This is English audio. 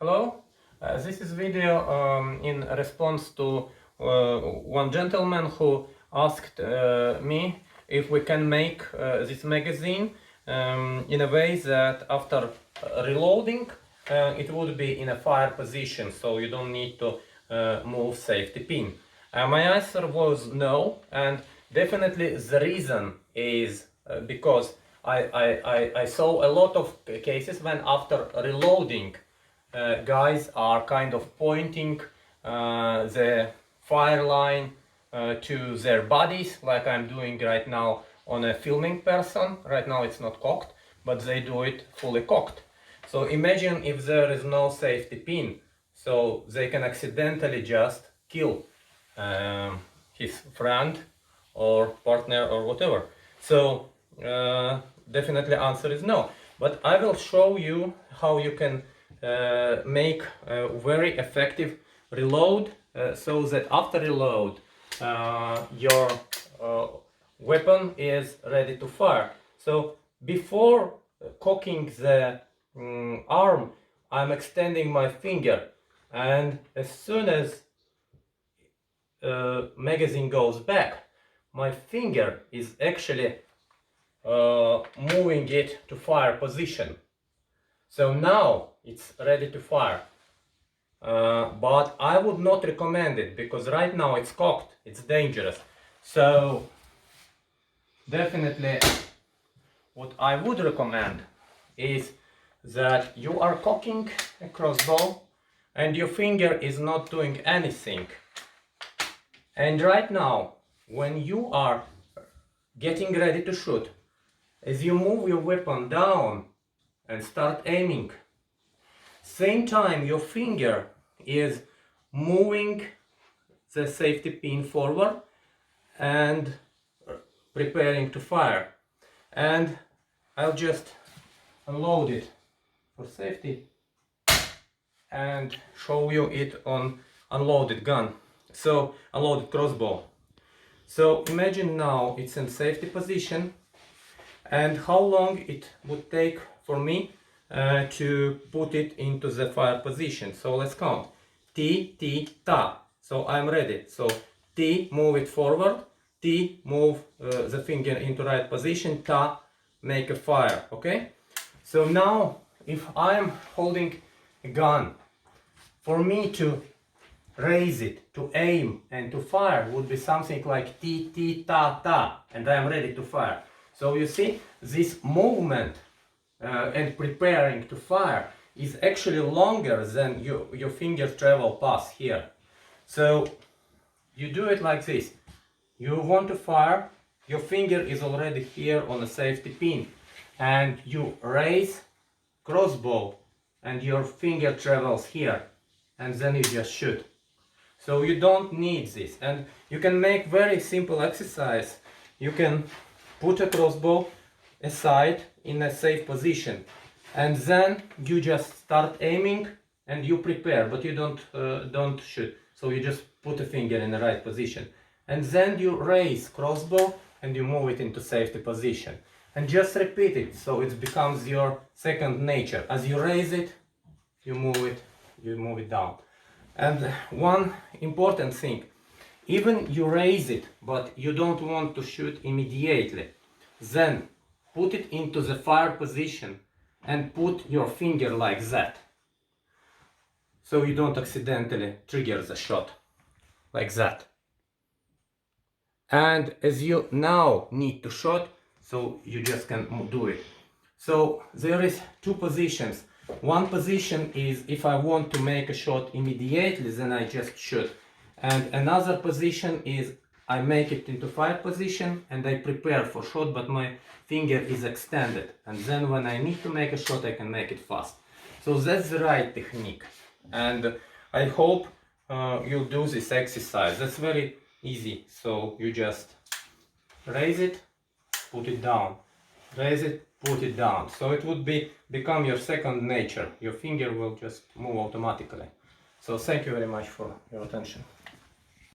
Hello, this is video in response to one gentleman who asked me if we can make this magazine in a way that after reloading it would be in a fire position, so you don't need to move safety pin. My answer was no, and definitely the reason is because I saw a lot of cases when after reloading guys are kind of pointing the fire line to their bodies, like I'm doing right now on a filming person. Right now it's not cocked, but they do it fully cocked. So imagine if there is no safety pin, so they can accidentally just kill his friend or partner or whatever. So definitely answer is no. But I will show you how you can make a very effective reload so that after reload your weapon is ready to fire. So before cocking the arm, I'm extending my finger, and as soon as magazine goes back, my finger is actually moving it to fire position. So now it's ready to fire, but I would not recommend it because right now it's cocked, it's dangerous. So definitely what I would recommend is that you are cocking a crossbow and your finger is not doing anything. And right now, when you are getting ready to shoot, as you move your weapon down and start aiming, same time your finger is moving the safety pin forward and preparing to fire. And I'll just unload it for safety and show you it on unloaded gun. So unloaded crossbow. So imagine now it's in safety position, and how long it would take for me to put it into the fire position. So let's count. T, T, ta. So I'm ready. So T, move it forward. T, move the finger into right position. Ta, make a fire. Okay? So now if I'm holding a gun, for me to raise it, to aim and to fire would be something like T, T, ta, ta, and I am ready to fire. So you see, this movement and preparing to fire is actually longer than your fingers travel past here. So you do it like this. You want to fire, your finger is already here on the safety pin, and you raise crossbow and your finger travels here, and then you just shoot. So you don't need this, and you can make very simple exercise. You can put a crossbow aside in a safe position, and then you just start aiming and you prepare, but you don't shoot. So you just put a finger in the right position, and then you raise crossbow and you move it into safety position, and just repeat it so it becomes your second nature. As you raise it, you move it down. And one important thing, even you raise it but you don't want to shoot immediately, then put it into the fire position and put your finger like that, so you don't accidentally trigger the shot, like that. And as you now need to shoot, so you just can do it. So there is two positions. One position is if I want to make a shot immediately, then I just shoot. And another position is I make it into fire position and I prepare for shot, but my finger is extended. And then when I need to make a shot, I can make it fast. So that's the right technique. And I hope you'll do this exercise. That's very easy. So you just raise it, put it down. Raise it, put it down. So it would become your second nature. Your finger will just move automatically. So thank you very much for your attention.